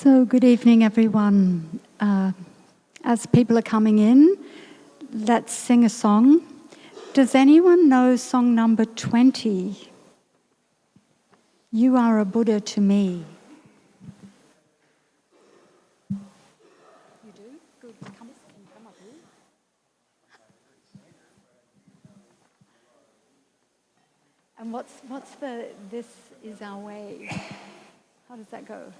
So good evening, everyone. As people are coming in, let's sing a song. Does anyone know song number 20? You are a Buddha to me. You do? Good. Come up here. And what's the "This is our way"? How does that go?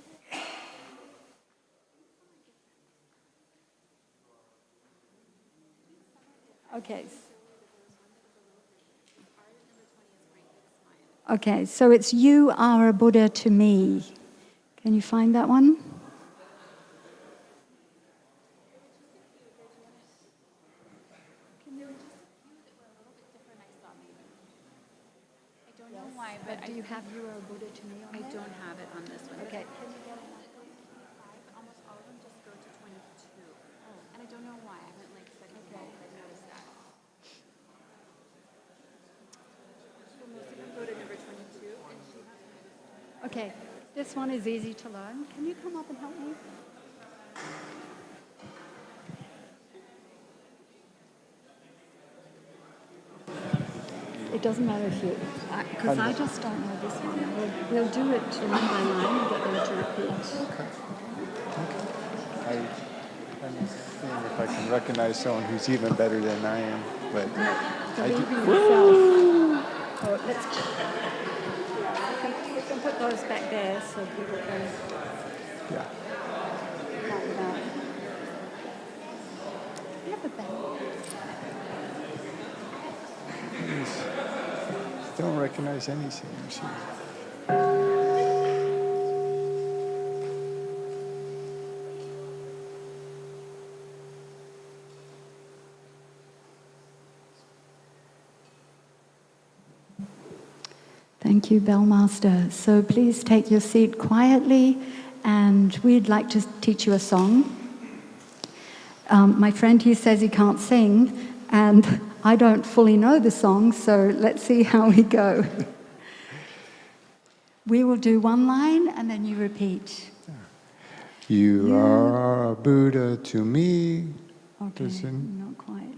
Okay. Okay, so it's "You are a Buddha to me." Can you find that one? I don't know why, but do you have "You are a Buddha to me" on I there? don't have it on this one. Okay. Almost all of them just go to 22. And I don't know why. I haven't set it up. I noticed that. So most of them go to number 22, and she has Okay, this one is easy to learn. Can you come up and help me? It doesn't matter if you, because I just don't know this one. We'll do it line by line and get them to repeat. I'm seeing if I can recognize someone who's even better than I am, but Believe in yourself. Oh, we can put those back there so people can yeah. count it out. You have a bell. Don't recognize any singers here. Thank you, Bellmaster. So please take your seat quietly, and we'd like to teach you a song. My friend here says he can't sing, and I don't fully know the song, so let's see how we go. We will do one line, and then you repeat. You are a Buddha to me. Okay, Listen. not quite.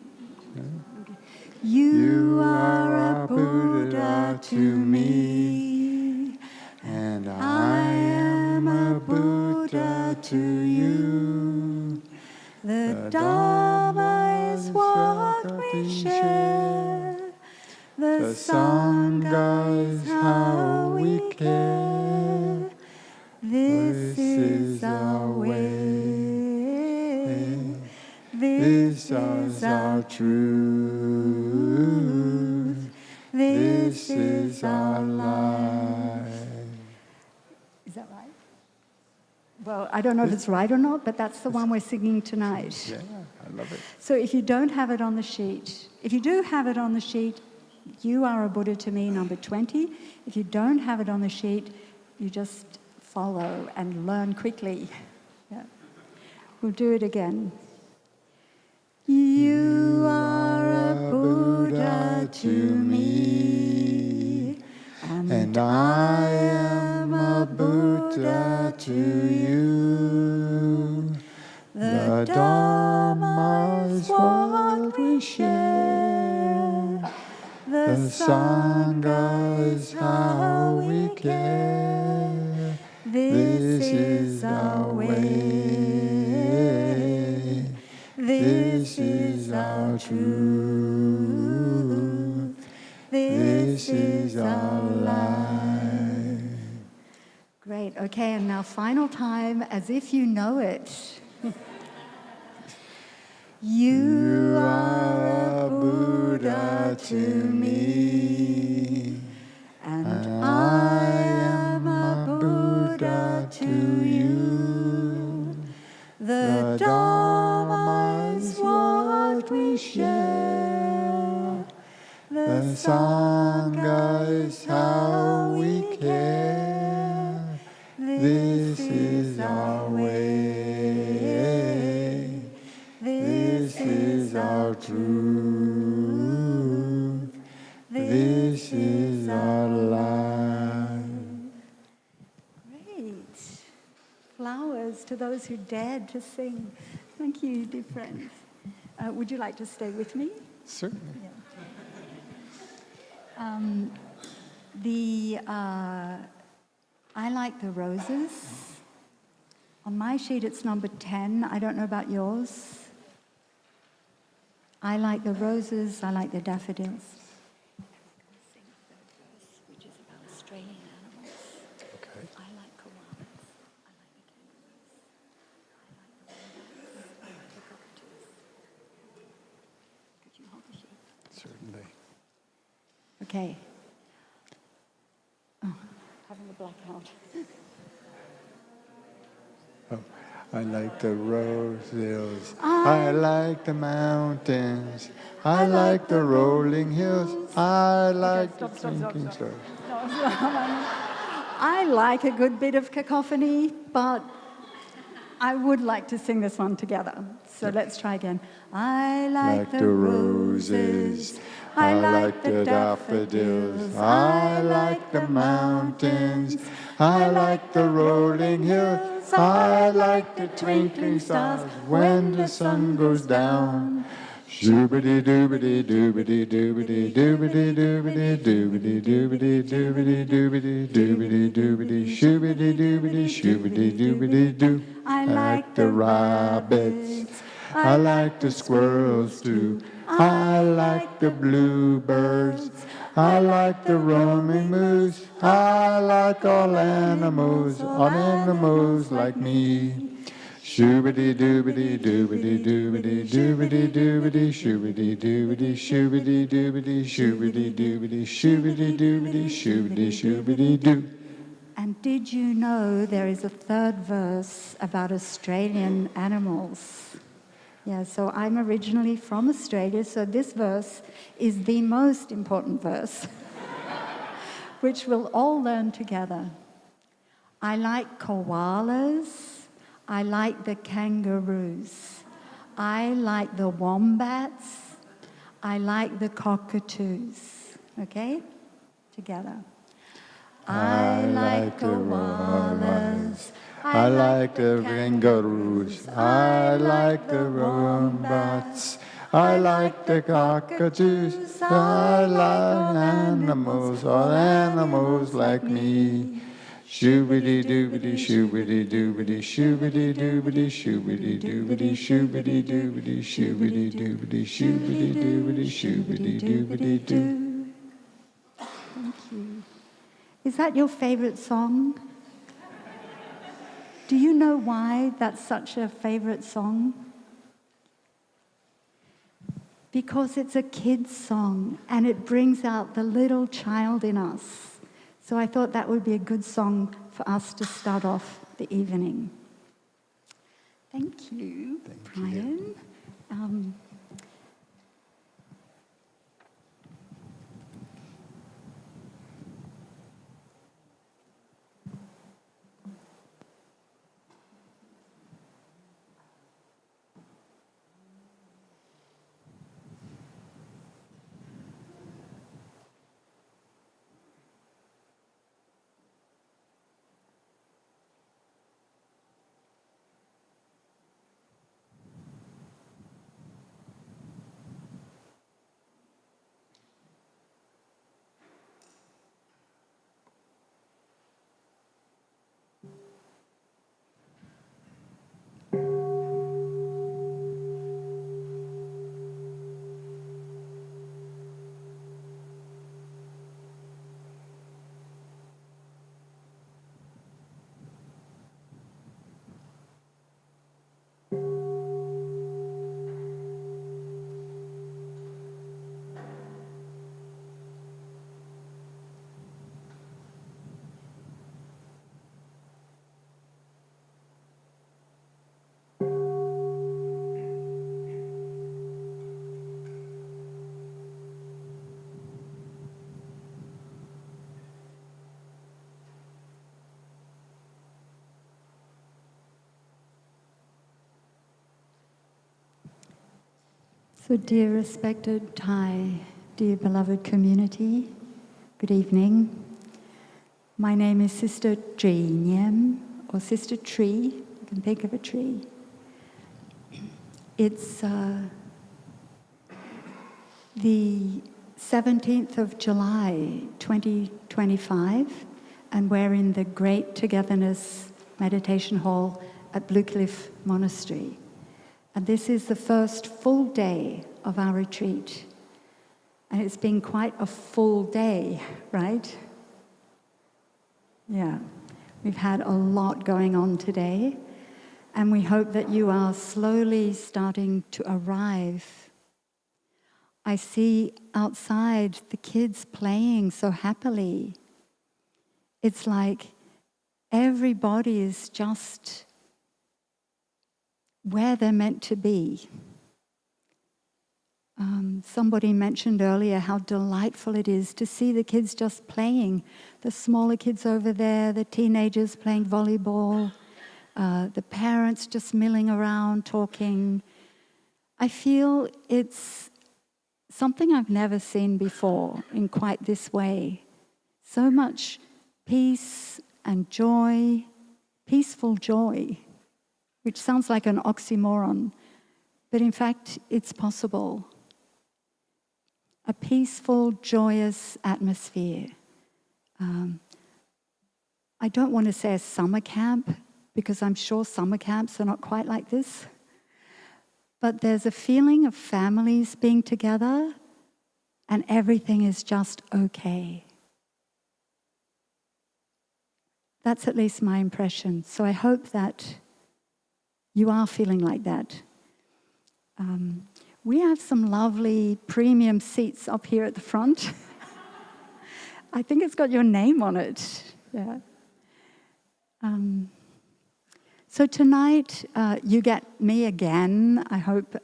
Yeah. Okay. You are a Buddha to me, and I am a Buddha to you. The Dharma is what we share. The Sangha is how we care. This is our way. This is our truth. This is our life. Is that right? Well, I don't know if it's right or not, but that's the one we're singing tonight. Yeah, I love it. So if you don't have it on the sheet, if you do have it on the sheet, you are a Buddha to me, number 20. If you don't have it on the sheet, you just follow and learn quickly. Yeah. We'll do it again. You are a Buddha to me, and I am a Buddha to you. The Dharma is what we share. The Sangha is how we care. This is our way. This is our truth. This is our life. Great. Okay, and now final time, as if you know it. You are a Buddha to me, and I am a Buddha to you. The Dharma is what we share. The Sangha is how we care. This is our way. This is our truth. This is our life. Great. Flowers to those who dared to sing. Thank you, dear friends. Would you like to stay with me? Certainly. Yeah. I Like the Roses. On my sheet, it's number 10. I don't know about yours. I like the roses, I like the daffodils. Which is about Australian animals. Okay. I like koalas. I like the kangaroos. I like the cockatoos. Could you hold the sheet? Certainly. Okay. Oh, having a blackout. Oh, I like the roses. I like the mountains. I like the rolling hills. I like the twinkling stars. I like a good bit of cacophony, but I would like to sing this one together. So let's try again. I like the roses. I like the daffodils. I like the mountains. I like the rolling hills. I like the twinkling stars when the sun goes down. Shoobity doobity doobity doobity doobity doobity doobity doobity doobity doobity doobity doobity shoobity doobity shoobity doobity doo. I like the rabbits. I like the squirrels too. I like the bluebirds. I like the roaming moose. I like all animals like me. Shoobity doobity doobity doobity doobity doobity shoobity doobity shoobity doobity shoobity doobity shoobity doobity shoobity shoobity doo. And did you know there is a third verse about Australian animals? Yeah, so I'm originally from Australia, so this verse is the most important verse, which we'll all learn together. I like koalas. I like the kangaroos. I like the wombats. I like the cockatoos. Okay? Together. I like koalas. I like the kangaroos. I like the wombats. I like the cockatoos. I like animals, all animals like me. Shoobity doobity shoobity doobity shoobity doobity shoobity doobity shoobity doobity shoobity doobity shoobity doobity shoobity doobity doo. Thank you. Is that your favorite song? Do you know why that's such a favorite song? Because it's a kid's song and it brings out the little child in us. So I thought that would be a good song for us to start off the evening. Thank you, Brian. So dear respected Thai, dear beloved community, good evening. My name is Sister Tri Nyem, or Sister Tree, I can think of a tree. It's the 17th of July, 2025, and we're in the Great Togetherness Meditation Hall at Blue Cliff Monastery. And this is the first full day of our retreat. And it's been quite a full day, right? Yeah. We've had a lot going on today, and we hope that you are slowly starting to arrive. I see outside the kids playing so happily. It's like everybody is just where they're meant to be. Somebody mentioned earlier how delightful it is to see the kids just playing. The smaller kids over there, the teenagers playing volleyball, the parents just milling around, talking. I feel it's something I've never seen before in quite this way. So much peace and joy, peaceful joy, which sounds like an oxymoron, but in fact, it's possible. A peaceful, joyous atmosphere. I don't want to say a summer camp, because I'm sure summer camps are not quite like this. But there's a feeling of families being together, and everything is just okay. That's at least my impression. So I hope that you are feeling like that. We have some lovely premium seats up here at the front. I think it's got your name on it. Yeah. So tonight, you get me again. I hope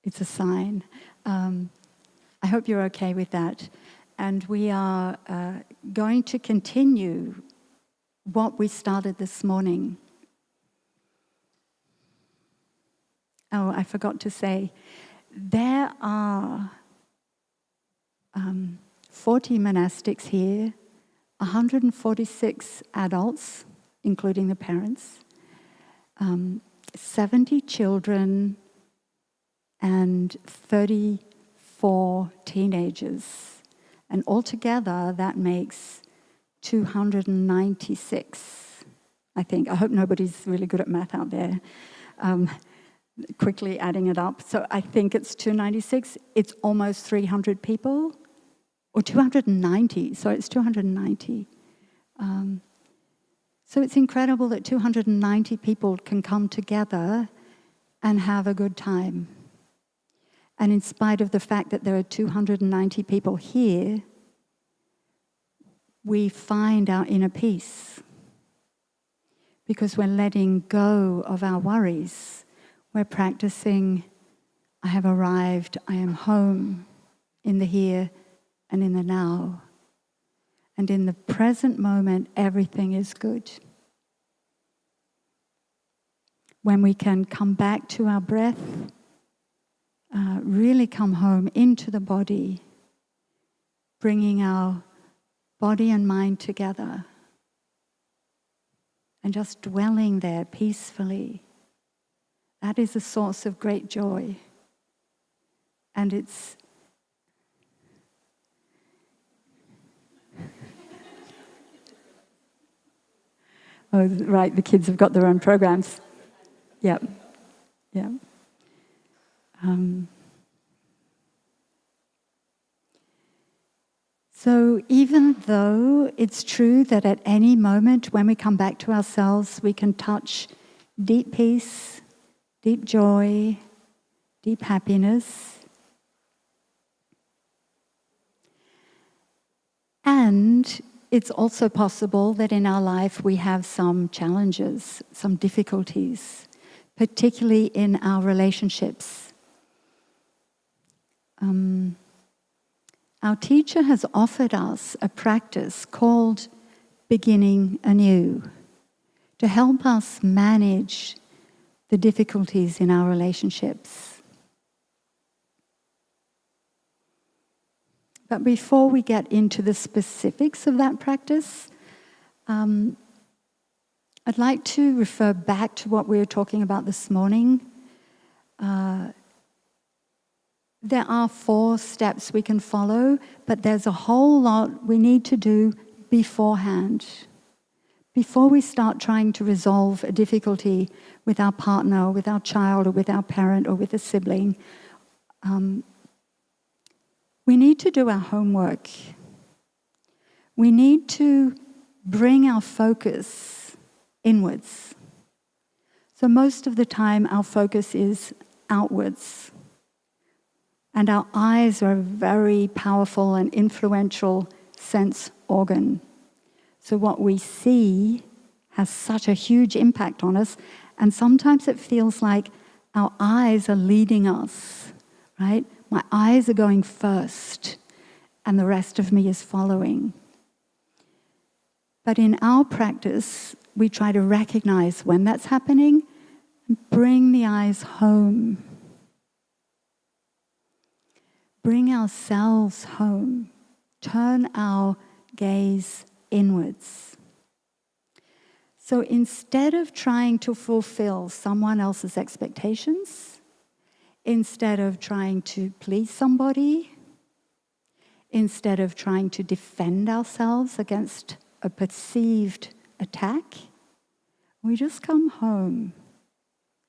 it's a sign. I hope you're okay with that. And we are going to continue what we started this morning. Oh, I forgot to say, there are 40 monastics here, 146 adults, including the parents, 70 children, and 34 teenagers. And altogether, that makes 296, I think. I hope nobody's really good at math out there. Quickly adding it up. So I think it's 296. It's almost 300 people. Or 290. So it's 290. So it's incredible that 290 people can come together and have a good time. And in spite of the fact that there are 290 people here, we find our inner peace because we're letting go of our worries. We're practicing, I have arrived, I am home in the here and in the now. And in the present moment, everything is good. When we can come back to our breath, really come home into the body, bringing our body and mind together, and just dwelling there peacefully. That is a source of great joy. And it's oh, right, the kids have got their own programs. Yep. Yeah. So even though it's true that at any moment when we come back to ourselves, we can touch deep peace, deep joy, deep happiness, and it's also possible that in our life we have some challenges, some difficulties, particularly in our relationships. Our teacher has offered us a practice called beginning anew to help us manage the difficulties in our relationships. But before we get into the specifics of that practice, I'd like to refer back to what we were talking about this morning. There are 4 steps we can follow, but there's a whole lot we need to do beforehand. Before we start trying to resolve a difficulty with our partner, or with our child, or with our parent, or with a sibling, we need to do our homework. We need to bring our focus inwards. So most of the time, our focus is outwards. And our eyes are a very powerful and influential sense organ. So what we see has such a huge impact on us, and sometimes it feels like our eyes are leading us, right? My eyes are going first, and the rest of me is following. But in our practice, we try to recognize when that's happening and bring the eyes home. Bring ourselves home. Turn our gaze inwards. So instead of trying to fulfill someone else's expectations, instead of trying to please somebody, instead of trying to defend ourselves against a perceived attack, we just come home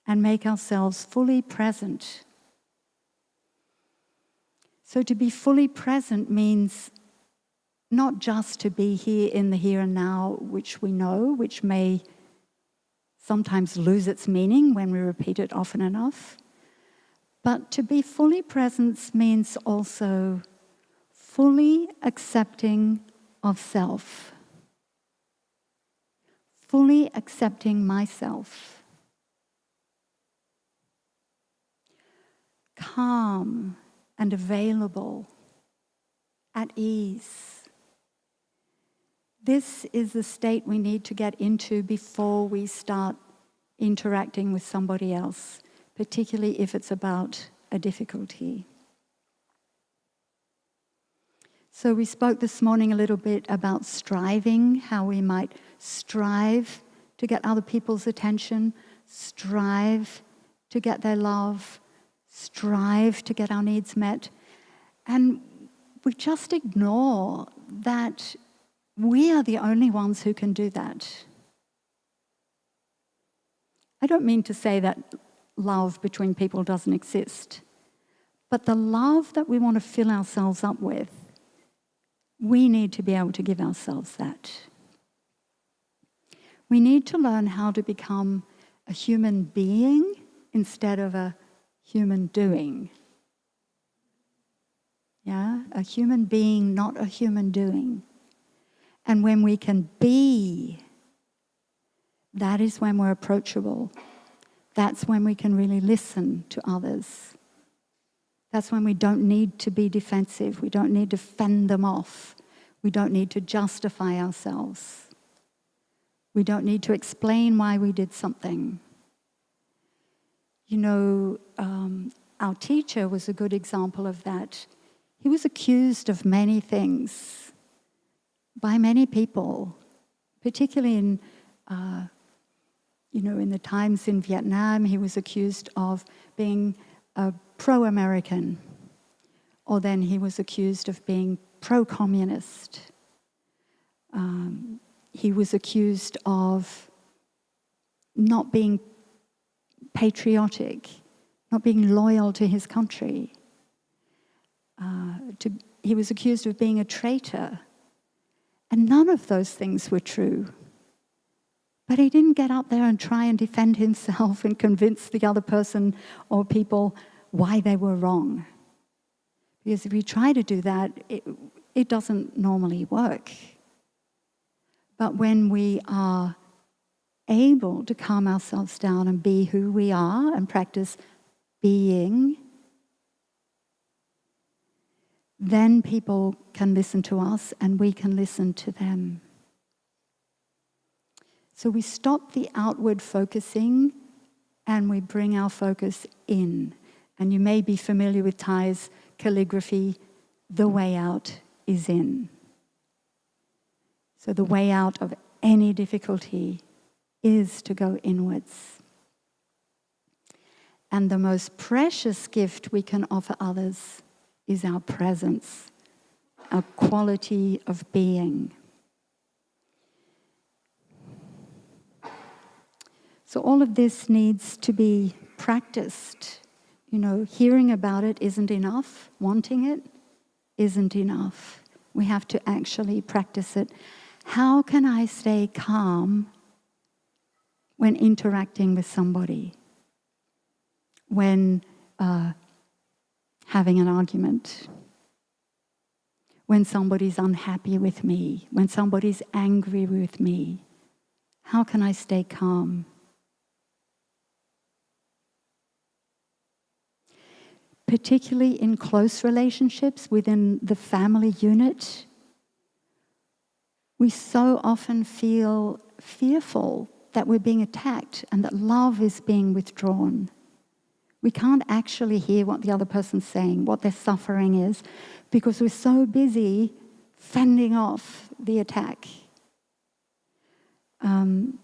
and make ourselves fully present. So to be fully present means not just to be here in the here and now, which we know, which may sometimes lose its meaning when we repeat it often enough. But to be fully present means also fully accepting of self, fully accepting myself, calm and available, at ease. This is the state we need to get into before we start interacting with somebody else, particularly if it's about a difficulty. So we spoke this morning a little bit about striving, how we might strive to get other people's attention, strive to get their love, strive to get our needs met. And we just ignore that we are the only ones who can do that. I don't mean to say that love between people doesn't exist, but the love that we want to fill ourselves up with, we need to be able to give ourselves that. We need to learn how to become a human being instead of a human doing. Yeah, a human being, not a human doing. And when we can be, that is when we're approachable. That's when we can really listen to others. That's when we don't need to be defensive. We don't need to fend them off. We don't need to justify ourselves. We don't need to explain why we did something. You know, our teacher was a good example of that. He was accused of many things by many people, particularly in the times in Vietnam. He was accused of being a pro-American, or then he was accused of being pro-communist. He was accused of not being patriotic, not being loyal to his country. He was accused of being a traitor. And none of those things were true. But he didn't get up there and try and defend himself and convince the other person or people why they were wrong. Because if we try to do that, it doesn't normally work. But when we are able to calm ourselves down and be who we are and practice being, then people can listen to us and we can listen to them. So we stop the outward focusing and we bring our focus in. And you may be familiar with Thay's calligraphy, the way out is in. So the way out of any difficulty is to go inwards. And the most precious gift we can offer others is our presence, our quality of being. So all of this needs to be practiced. You know, hearing about it isn't enough. Wanting it isn't enough. We have to actually practice it. How can I stay calm when interacting with somebody? When having an argument? When somebody's unhappy with me? When somebody's angry with me? How can I stay calm? Particularly in close relationships within the family unit, we so often feel fearful that we're being attacked and that love is being withdrawn. We can't actually hear what the other person's saying, what their suffering is, because we're so busy fending off the attack. And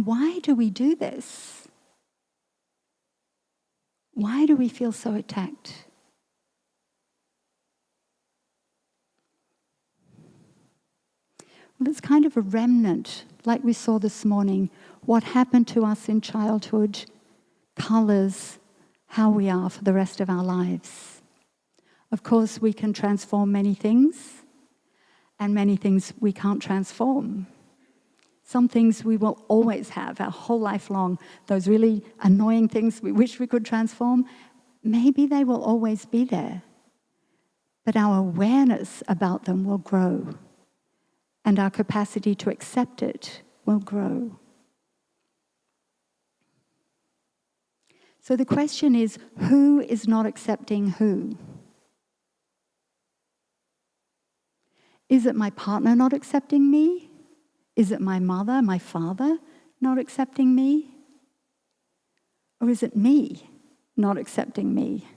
why do we do this? Why do we feel so attacked? Well, it's kind of a remnant, like we saw this morning. What happened to us in childhood colors how we are for the rest of our lives. Of course, we can transform many things, and many things we can't transform. Some things we will always have our whole life long. Those really annoying things we wish we could transform, maybe they will always be there. But our awareness about them will grow, and our capacity to accept it will grow. So the question is, who is not accepting who? Is it my partner not accepting me? Is it my mother, my father not accepting me? Or is it me not accepting me?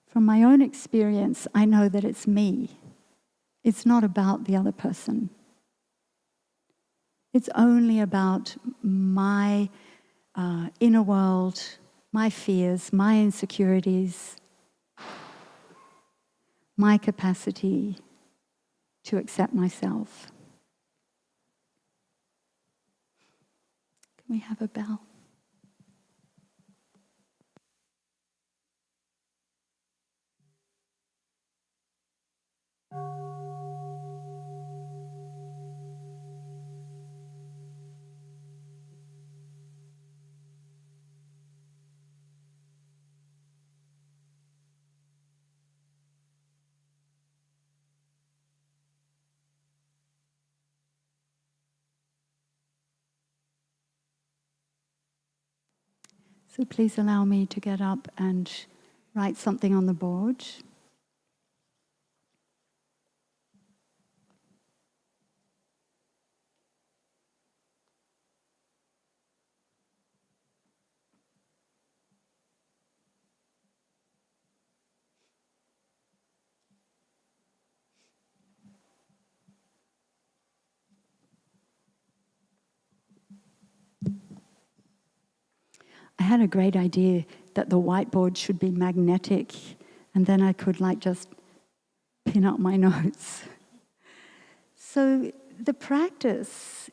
From my own experience, I know that it's me. It's not about the other person. It's only about my inner world, my fears, my insecurities, my capacity to accept myself. Can we have a bell? So please allow me to get up and write something on the board. I had a great idea that the whiteboard should be magnetic, and then I could just pin up my notes. So the practice,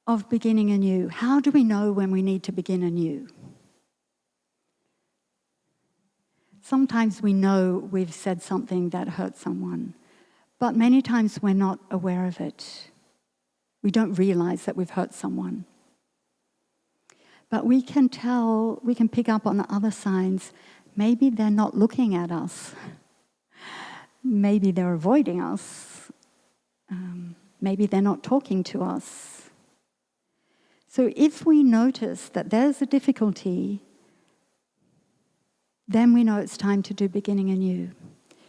of beginning anew, how do we know when we need to begin anew? Sometimes we know we've said something that hurt someone, but many times we're not aware of it. We don't realize that we've hurt someone. But we can pick up on the other signs. Maybe they're not looking at us. Maybe they're avoiding us. Maybe they're not talking to us. So if we notice that there's a difficulty, then we know it's time to do beginning anew,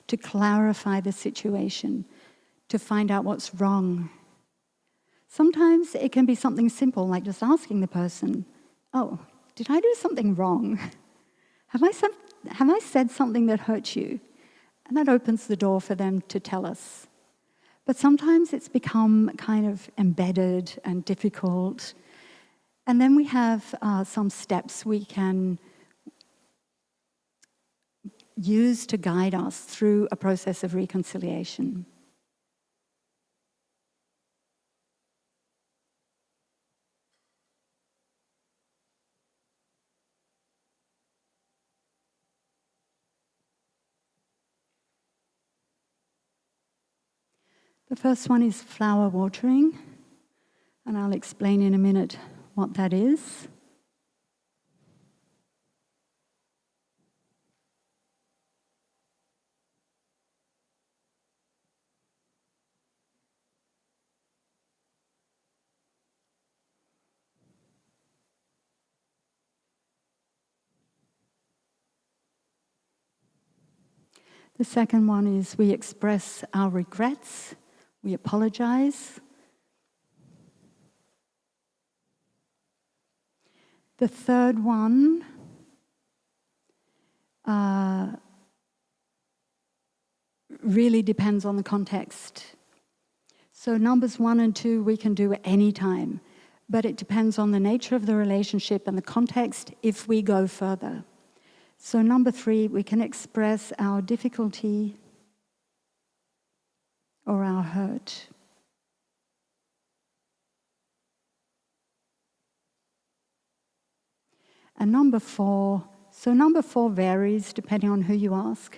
to clarify the situation, to find out what's wrong. Sometimes it can be something simple, like just asking the person, "Oh, did I do something wrong? Have I said something that hurt you?" And that opens the door for them to tell us. But sometimes it's become kind of embedded and difficult. And then we have some steps we can use to guide us through a process of reconciliation. The first one is flower watering, and I'll explain in a minute what that is. The second one is we express our regrets, we apologize. The third one really depends on the context. So numbers 1 and 2 we can do at any time, but it depends on the nature of the relationship and the context if we go further. So number 3, we can express our difficulty or our hurt. And number 4, so number 4 varies depending on who you ask.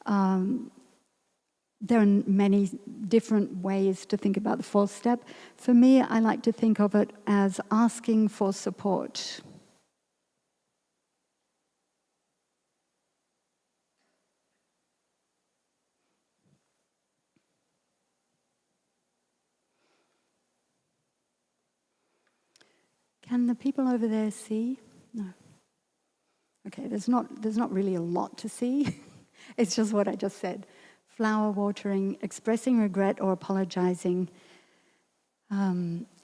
There are many different ways to think about the 4th step. For me, I like to think of it as asking for support. Can the people over there see? No. Okay, there's not really a lot to see. It's just what I just said. Flower watering, expressing regret or apologizing,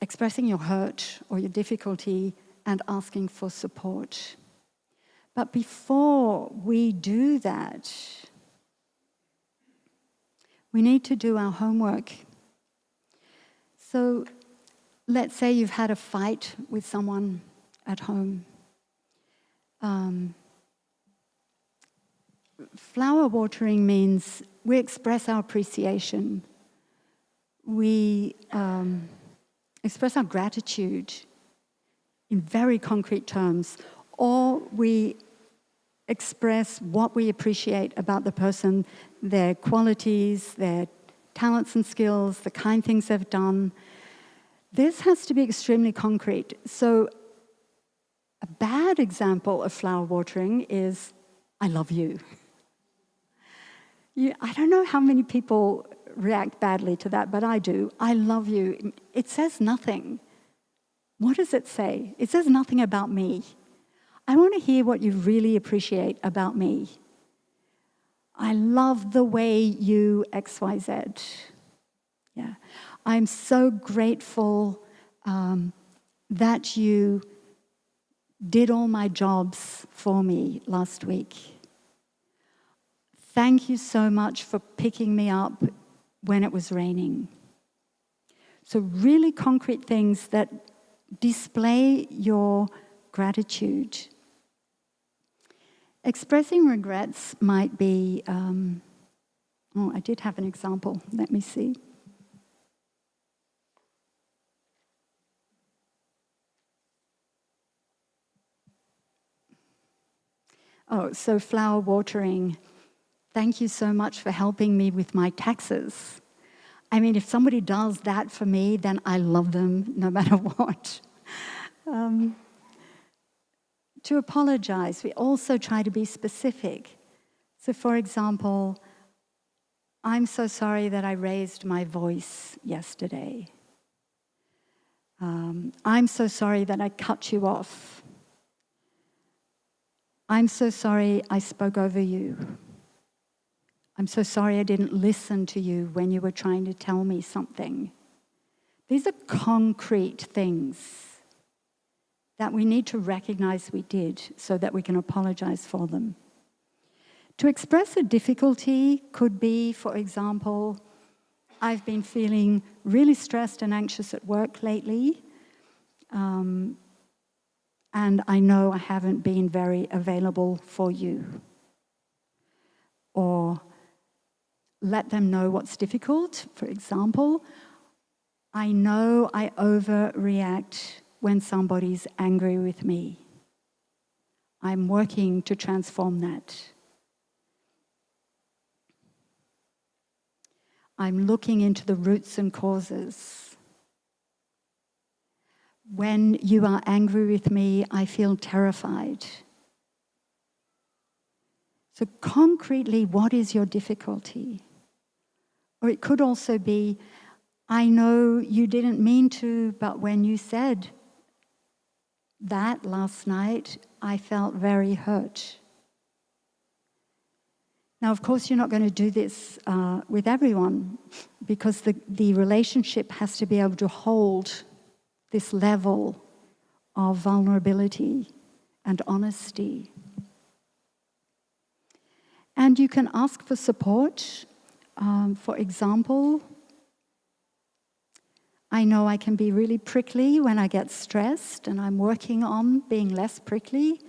expressing your hurt or your difficulty, and asking for support. But before we do that, we need to do our homework. So let's say you've had a fight with someone at home. Flower watering means we express our appreciation. We express our gratitude in very concrete terms, or we express what we appreciate about the person, their qualities, their talents and skills, the kind things they've done. This has to be extremely concrete. So a bad example of flower watering is, I love you. I don't know how many people react badly to that, but I do. I love you. It says nothing. What does it say? It says nothing about me. I want to hear what you really appreciate about me. I love the way you XYZ. Yeah. I'm so grateful that you did all my jobs for me last week. Thank you so much for picking me up when it was raining. So really concrete things that display your gratitude. Expressing regrets might be, I did have an example. Let me see. Oh, so flower watering. Thank you so much for helping me with my taxes. I mean, if somebody does that for me, then I love them no matter what. To apologize, we also try to be specific. So, for example, I'm so sorry that I raised my voice yesterday. I'm so sorry that I cut you off. I'm so sorry I spoke over you. I'm so sorry I didn't listen to you when you were trying to tell me something. These are concrete things that we need to recognize we did so that we can apologize for them. To express a difficulty could be, for example, I've been feeling really stressed and anxious at work lately, and I know I haven't been very available for you. Or let them know what's difficult. For example, I know I overreact when somebody's angry with me. I'm working to transform that. I'm looking into the roots and causes. When you are angry with me, I feel terrified. So concretely, what is your difficulty? Or it could also be, I know you didn't mean to, but when you said that last night, I felt very hurt. Now, of course, you're not going to do this with everyone, because the relationship has to be able to hold this level of vulnerability and honesty. And you can ask for support. For example, I know I can be really prickly when I get stressed, and I'm working on being less prickly.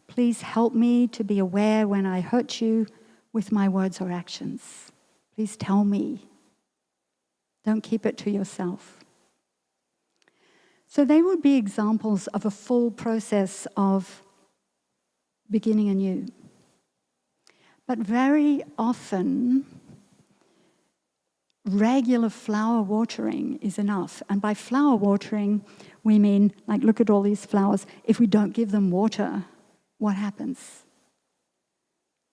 Please help me to be aware when I hurt you with my words or actions. Please tell me. Don't keep it to yourself. So they would be examples of a full process of beginning anew. But very often, regular flower watering is enough. And by flower watering, we mean, like, look at all these flowers. If we don't give them water, what happens?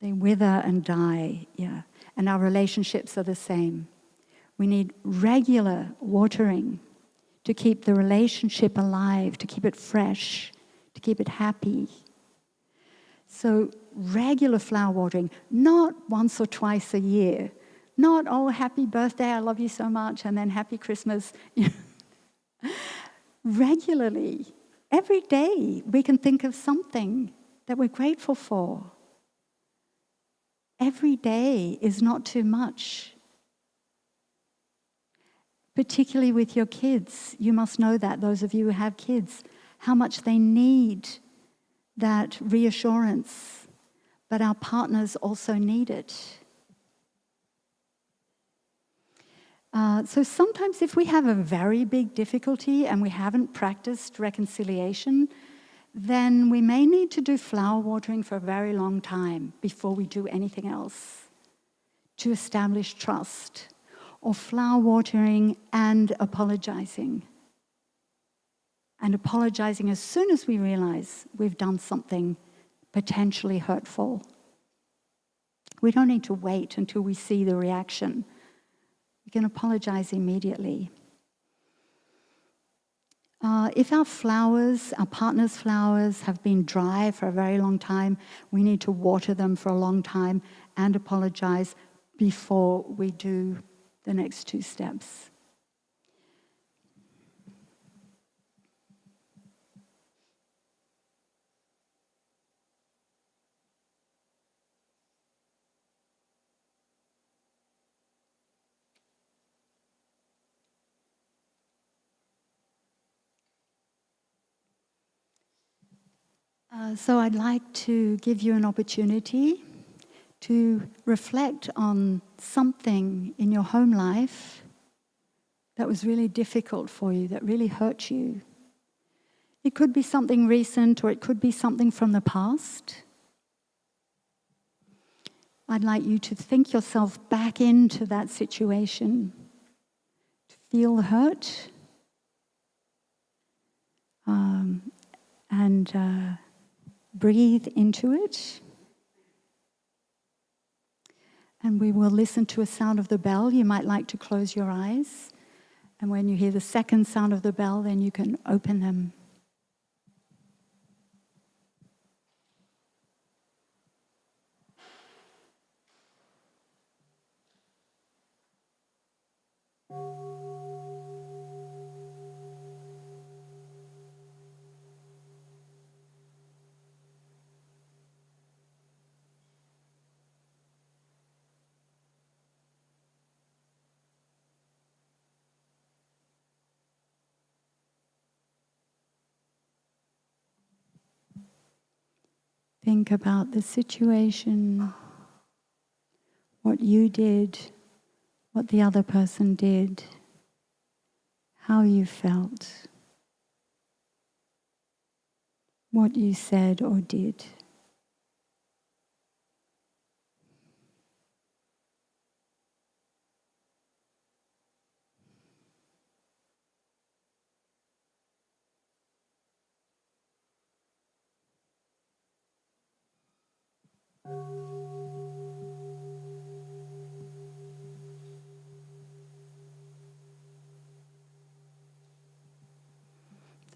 They wither and die, yeah. And our relationships are the same. We need regular watering to keep the relationship alive, to keep it fresh, to keep it happy. So regular flower watering, not once or twice a year. Not, oh, happy birthday, I love you so much, and then happy Christmas. Regularly, every day, we can think of something that we're grateful for. Every day is not too much. Particularly with your kids. You must know that, those of you who have kids, how much they need that reassurance. But our partners also need it. So sometimes if we have a very big difficulty and we haven't practiced reconciliation, then we may need to do flower watering for a very long time before we do anything else to establish trust, or flower watering and apologizing. And apologizing as soon as we realize we've done something potentially hurtful. We don't need to wait until we see the reaction. We can apologize immediately. If our flowers, our partner's flowers, have been dry for a very long time, we need to water them for a long time and apologize before we do the next two steps. So I'd like to give you an opportunity to reflect on something in your home life that was really difficult for you, that really hurt you. It could be something recent, or it could be something from the past. I'd like you to think yourself back into that situation, to feel the hurt, and breathe into it. And we will listen to a sound of the bell. You might like to close your eyes. And when you hear the second sound of the bell, then you can open them. Think about the situation, what you did, what the other person did, how you felt, what you said or did.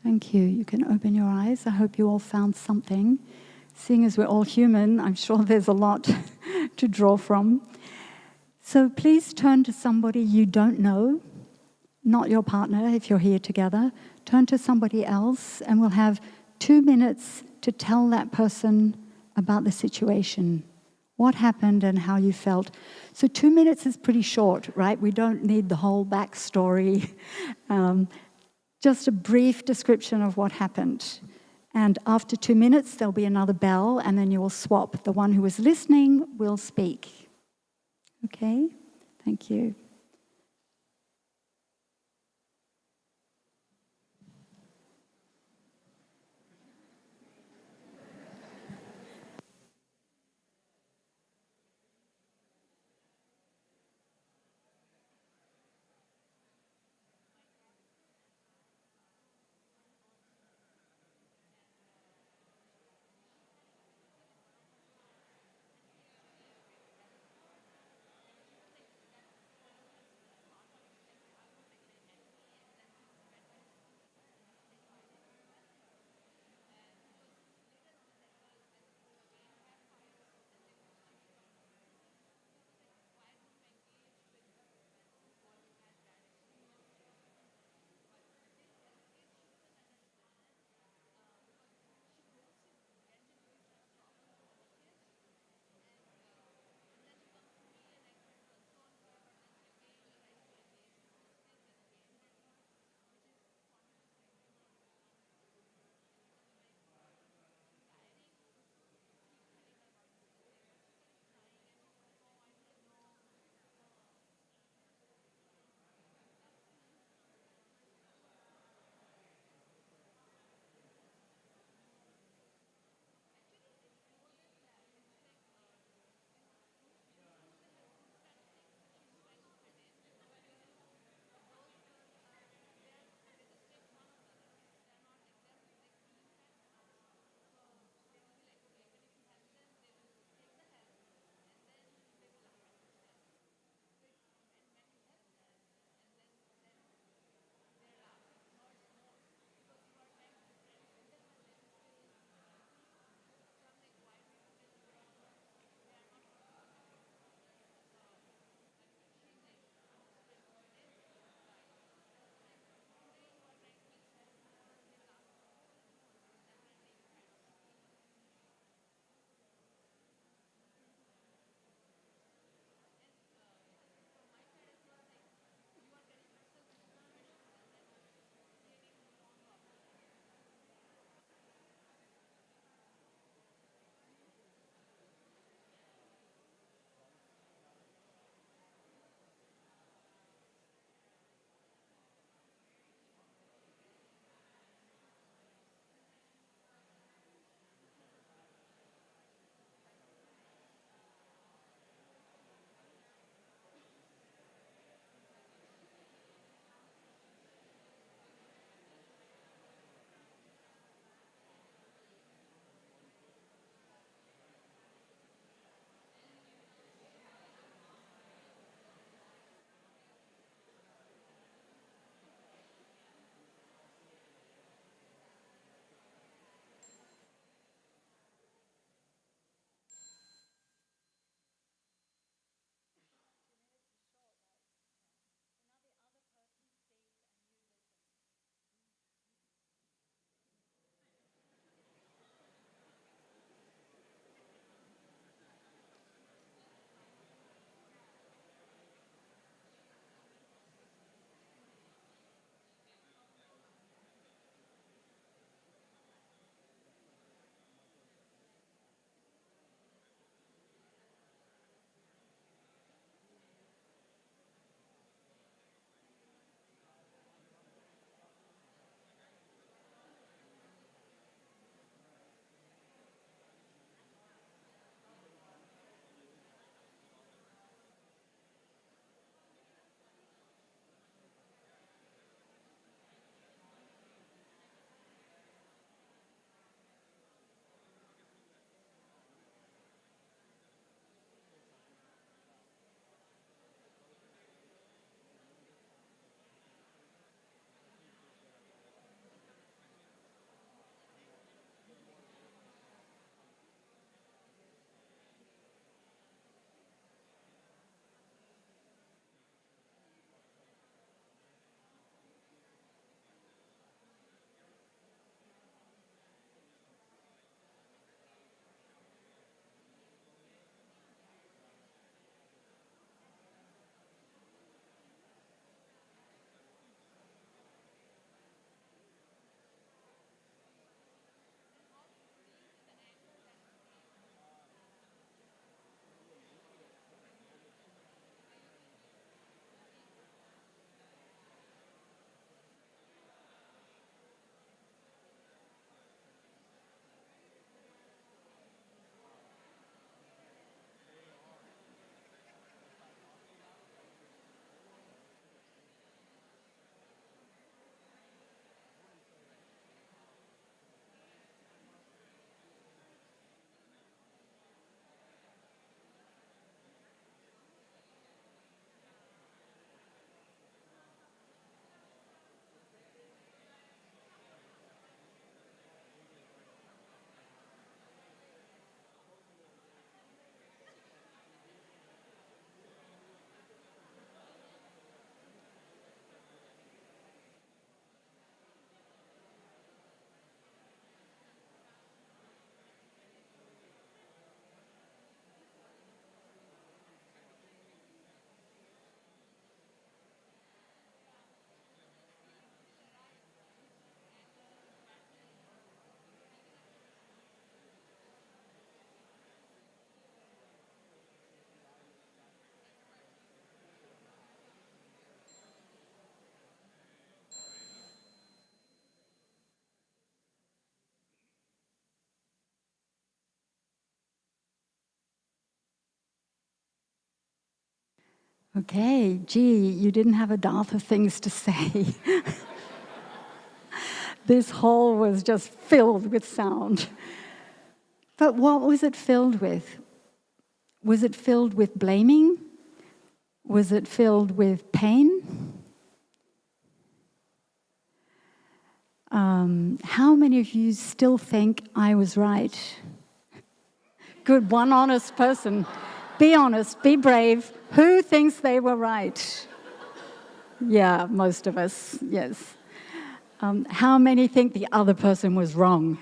Thank you. You can open your eyes. I hope you all found something. Seeing as we're all human, I'm sure there's a lot to draw from. So please turn to somebody you don't know, not your partner if you're here together. Turn to somebody else, and we'll have 2 minutes to tell that person about the situation, what happened and how you felt. So 2 minutes is pretty short, right? We don't need the whole backstory. Just a brief description of what happened. And after 2 minutes, there'll be another bell, and then you will swap. The one who is listening will speak. Okay? Thank you. Okay, gee, you didn't have a dearth of things to say. This hall was just filled with sound. But what was it filled with? Was it filled with blaming? Was it filled with pain? How many of you still think I was right? Good, one honest person. Be honest, be brave. Who thinks they were right? Yeah, most of us, yes. How many think the other person was wrong?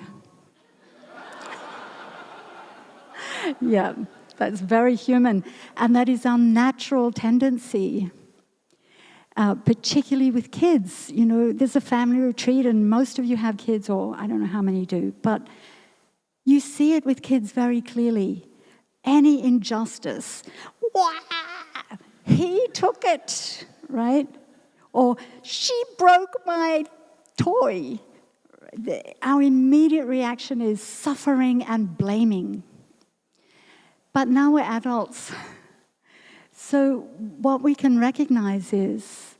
Yeah, that's very human. And that is our natural tendency, particularly with kids. You know, there's a family retreat, and most of you have kids, or I don't know how many do, but you see it with kids very clearly. Any injustice, wah, he took it, right? Or she broke my toy. Our immediate reaction is suffering and blaming. But now we're adults. So what we can recognize is,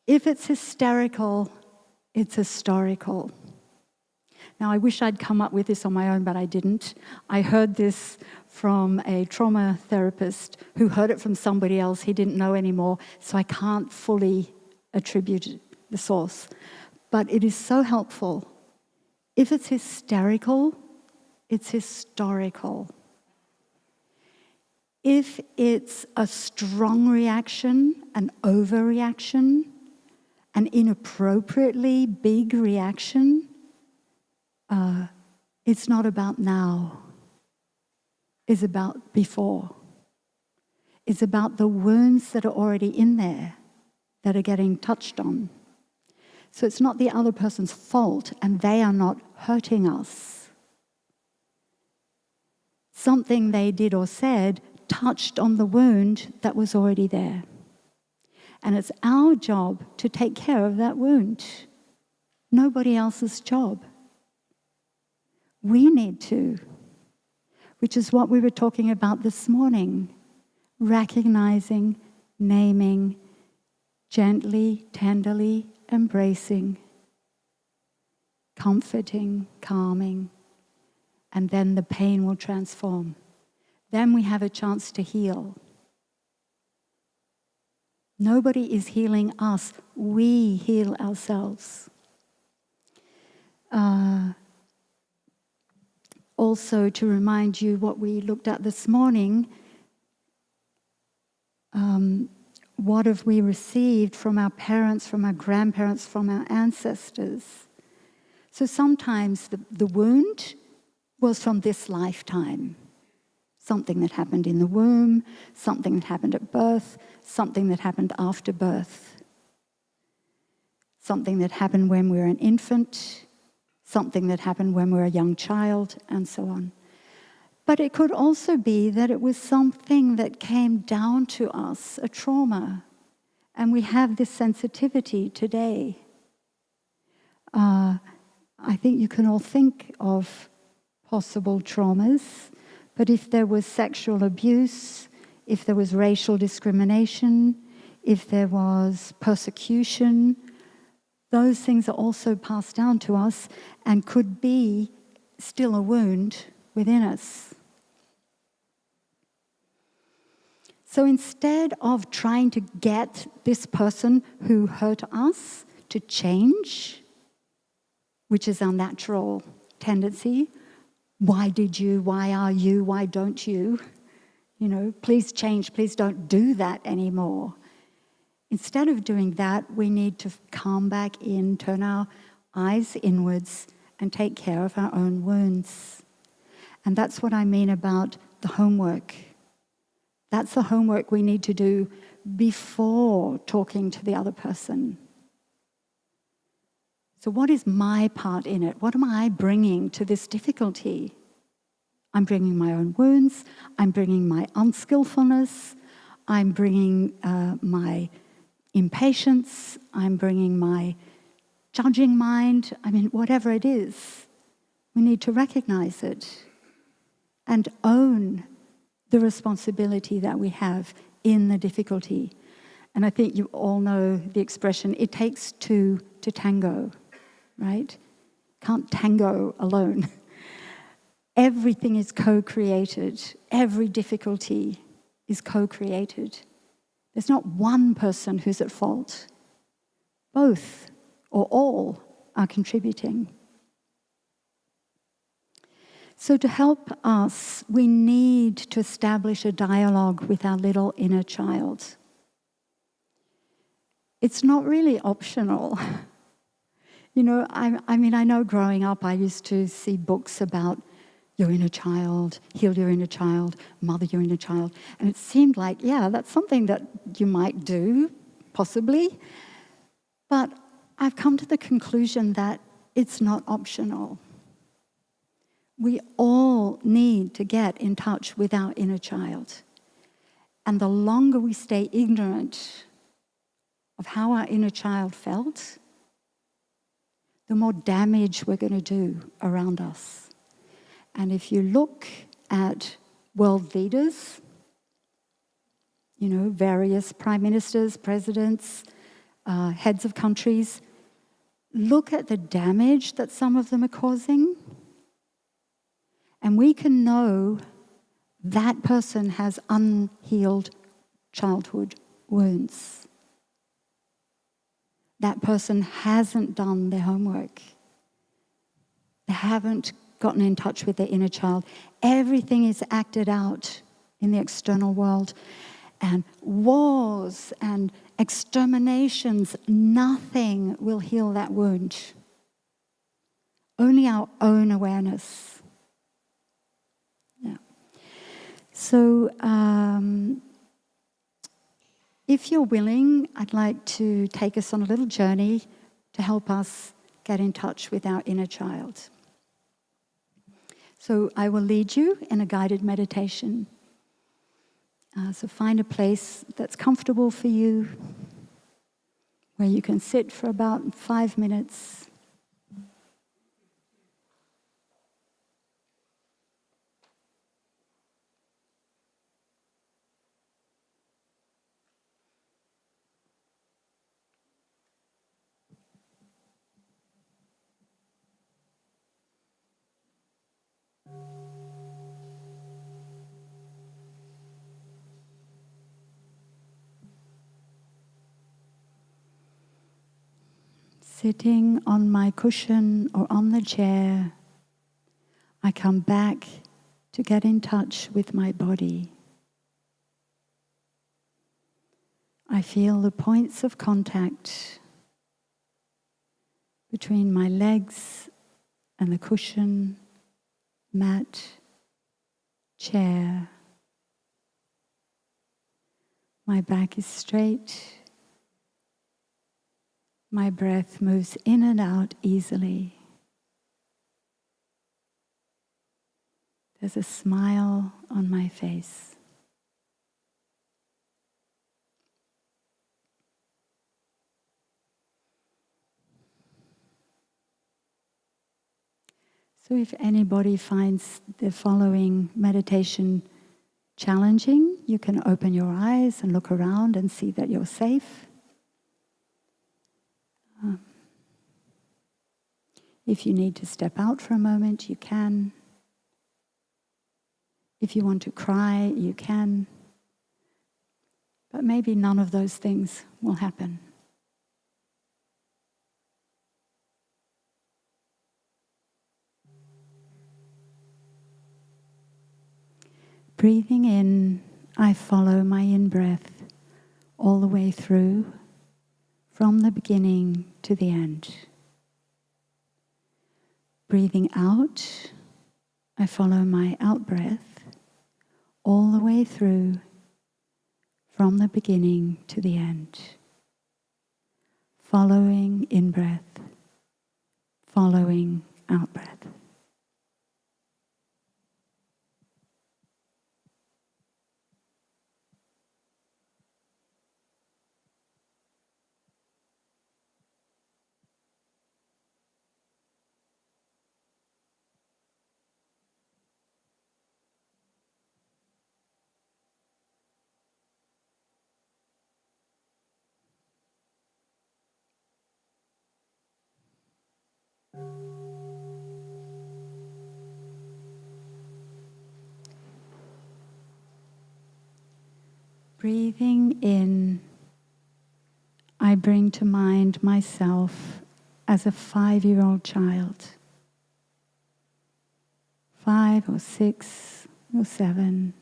if it's hysterical, it's historical. Now, I wish I'd come up with this on my own, but I didn't. I heard this from a trauma therapist who heard it from somebody else he didn't know anymore, so I can't fully attribute the source. But it is so helpful. If it's hysterical, it's historical. If it's a strong reaction, an overreaction, an inappropriately big reaction, it's not about now. It's about before. It's about the wounds that are already in there that are getting touched on. So it's not the other person's fault, and they are not hurting us. Something they did or said touched on the wound that was already there. And it's our job to take care of that wound. Nobody else's job. We need to, which is what we were talking about this morning. Recognizing, naming, gently, tenderly embracing, comforting, calming, and then the pain will transform. Then we have a chance to heal. Nobody is healing us. We heal ourselves. Also, to remind you what we looked at this morning, what have we received from our parents, from our grandparents, from our ancestors? So sometimes the wound was from this lifetime. Something that happened in the womb, something that happened at birth, something that happened after birth. Something that happened when we were an infant, something that happened when we were a young child, and so on. But it could also be that it was something that came down to us, a trauma, and we have this sensitivity today. I think you can all think of possible traumas, but if there was sexual abuse, if there was racial discrimination, if there was persecution, those things are also passed down to us and could be still a wound within us. So instead of trying to get this person who hurt us to change, which is our natural tendency, why did you, why are you, why don't you? You know, please change, please don't do that anymore. Instead of doing that, we need to calm back in, turn our eyes inwards, and take care of our own wounds. And that's what I mean about the homework. That's the homework we need to do before talking to the other person. So what is my part in it? What am I bringing to this difficulty? I'm bringing my own wounds. I'm bringing my unskillfulness. I'm bringing my impatience. I'm bringing my judging mind. I mean, whatever it is, we need to recognize it and own the responsibility that we have in the difficulty. And I think you all know the expression, it takes two to tango, right? Can't tango alone. Everything is co-created. Every difficulty is co-created. There's not one person who's at fault. Both or all are contributing. So to help us, we need to establish a dialogue with our little inner child. It's not really optional. You know, I mean, I know growing up I used to see books about your inner child, heal your inner child, mother your inner child. And it seemed like, yeah, that's something that you might do, possibly. But I've come to the conclusion that it's not optional. We all need to get in touch with our inner child. And the longer we stay ignorant of how our inner child felt, the more damage we're going to do around us. And if you look at world leaders, you know, various prime ministers, presidents, heads of countries, look at the damage that some of them are causing. And we can know that person has unhealed childhood wounds. That person hasn't done their homework. They haven't gotten in touch with their inner child. Everything is acted out in the external world. And wars and exterminations, nothing will heal that wound. Only our own awareness. Yeah. So, if you're willing, I'd like to take us on a little journey to help us get in touch with our inner child. So I will lead you in a guided meditation. So find a place that's comfortable for you, where you can sit for about 5 minutes. Sitting on my cushion or on the chair, I come back to get in touch with my body. I feel the points of contact between my legs and the cushion, mat, chair. My back is straight. My breath moves in and out easily. There's a smile on my face. So if anybody finds the following meditation challenging, you can open your eyes and look around and see that you're safe. If you need to step out for a moment, you can. If you want to cry, you can. But maybe none of those things will happen. Breathing in, I follow my in-breath all the way through, from the beginning to the end. Breathing out, I follow my out-breath all the way through, from the beginning to the end. Following in-breath, following out-breath. Breathing in, I bring to mind myself as a 5-year-old child. 5 or 6 or 7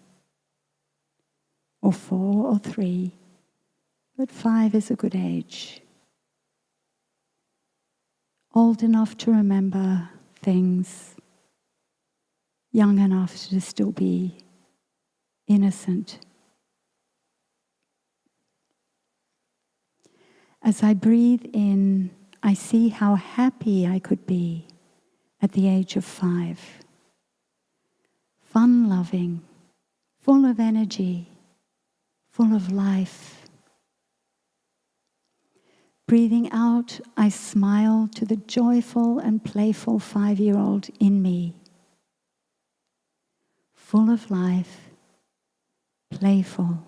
or 4 or 3, but 5 is a good age. Old enough to remember things, young enough to still be innocent. As I breathe in, I see how happy I could be at the age of 5. Fun-loving, full of energy, full of life. Breathing out, I smile to the joyful and playful 5-year-old in me. Full of life, playful.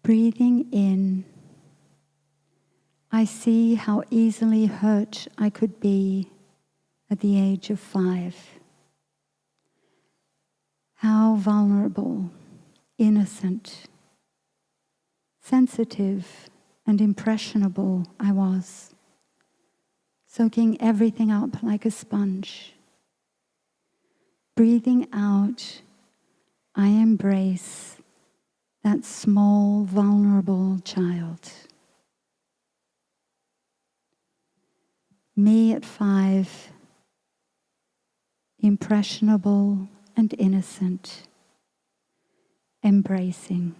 Breathing in, I see how easily hurt I could be at the age of 5. How vulnerable, innocent, sensitive, and impressionable I was, soaking everything up like a sponge. Breathing out, I embrace that small, vulnerable child. Me at 5, impressionable and innocent, embracing.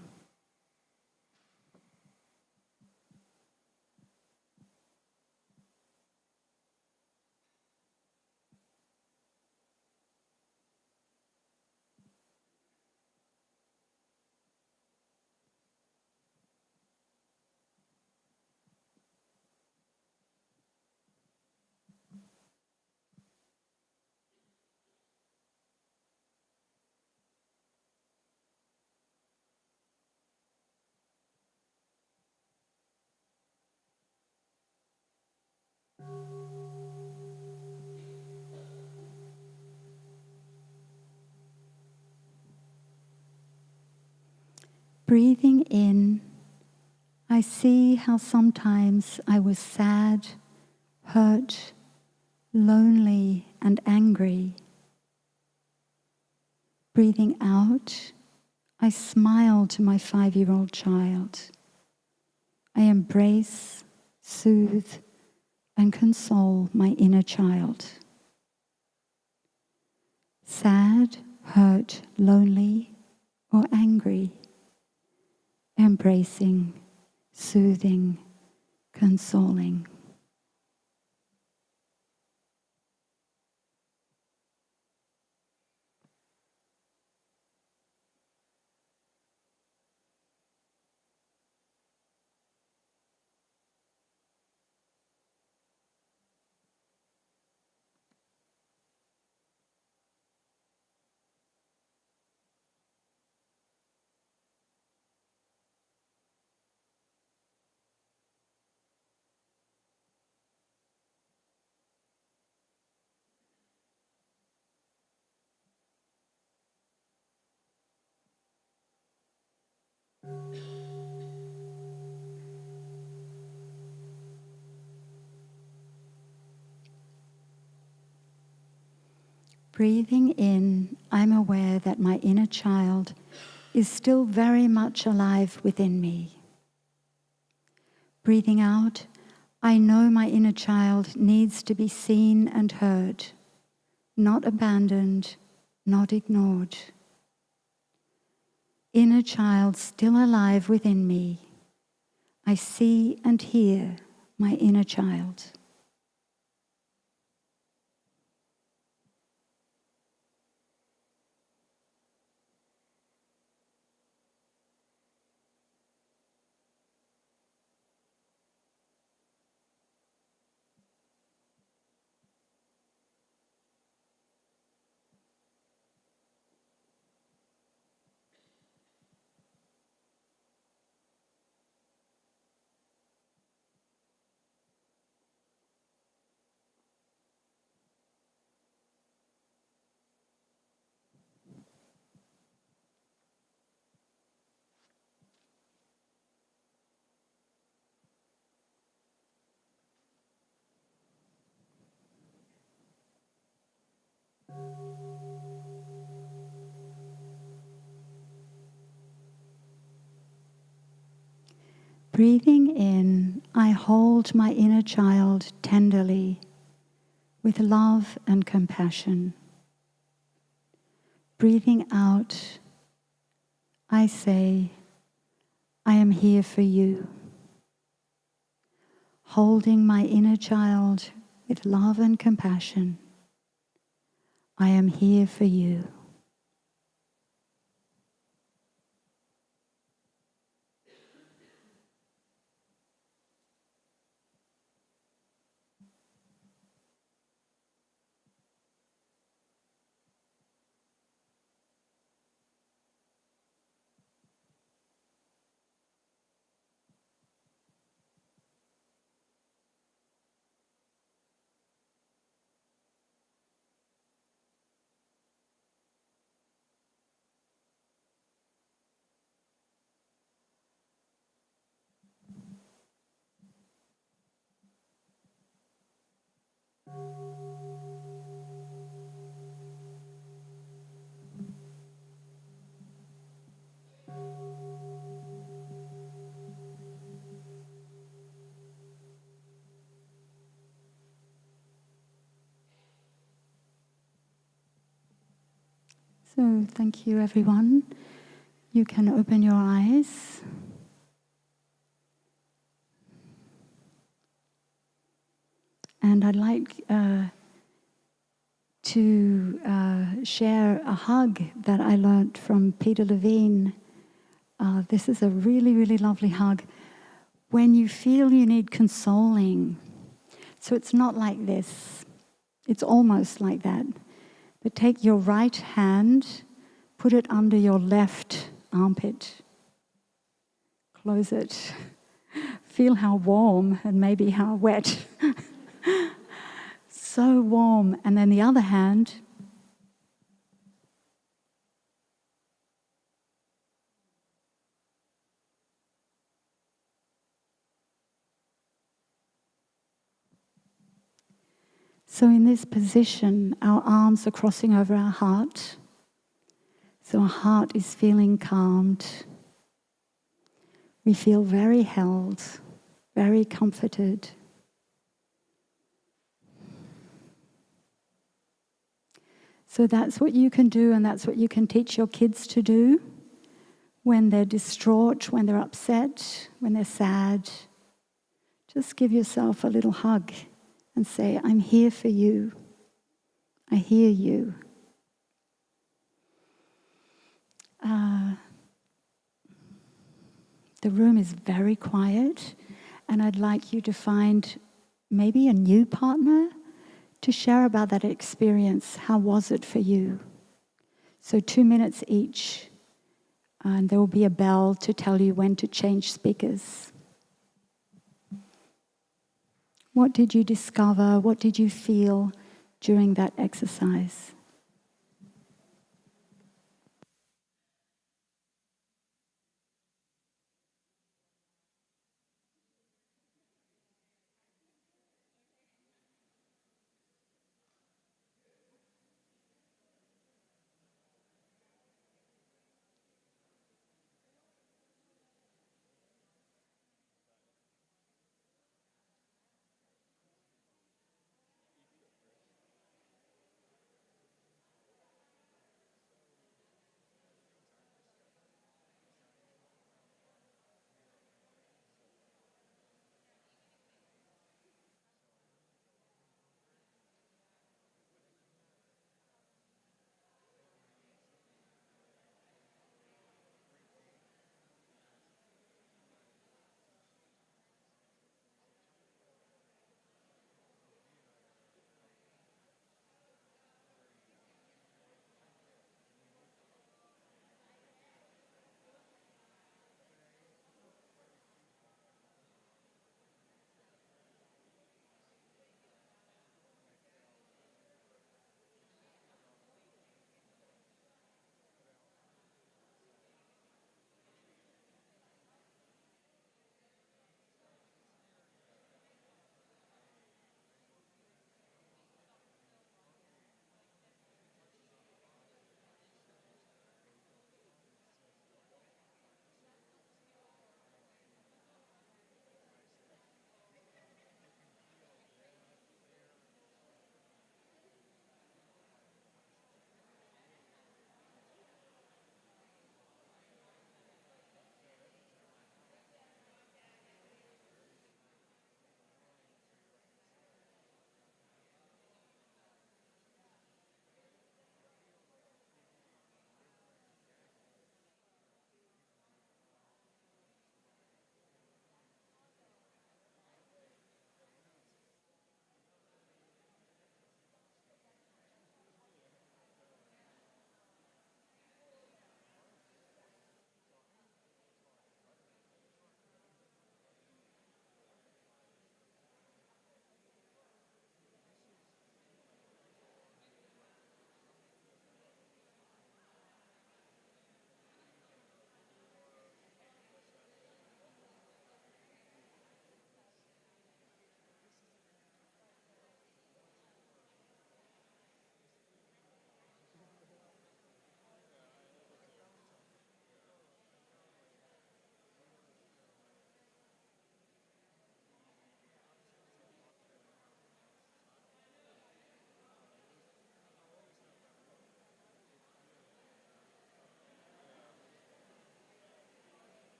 Breathing in, I see how sometimes I was sad, hurt, lonely, and angry. Breathing out, I smile to my 5-year-old child. I embrace, soothe, and console my inner child. Sad, hurt, lonely, or angry. Embracing, soothing, consoling. Breathing in, I'm aware that my inner child is still very much alive within me. Breathing out, I know my inner child needs to be seen and heard, not abandoned, not ignored. Inner child still alive within me. I see and hear my inner child. Breathing in, I hold my inner child tenderly with love and compassion. Breathing out, I say, I am here for you. Holding my inner child with love and compassion, I am here for you. So thank you, everyone. You can open your eyes. And I'd like to share a hug that I learnt from Peter Levine. This is a really, really lovely hug. When you feel you need consoling, so it's not like this, it's almost like that. But take your right hand, put it under your left armpit, close it. Feel how warm and maybe how wet. So warm. And then the other hand, so in this position, our arms are crossing over our heart. So our heart is feeling calmed. We feel very held, very comforted. So that's what you can do, and that's what you can teach your kids to do when they're distraught, when they're upset, when they're sad. Just give yourself a little hug and say, I'm here for you. I hear you. The room is very quiet, and I'd like you to find maybe a new partner to share about that experience. How was it for you? So 2 minutes each, and there will be a bell to tell you when to change speakers. What did you discover? What did you feel during that exercise?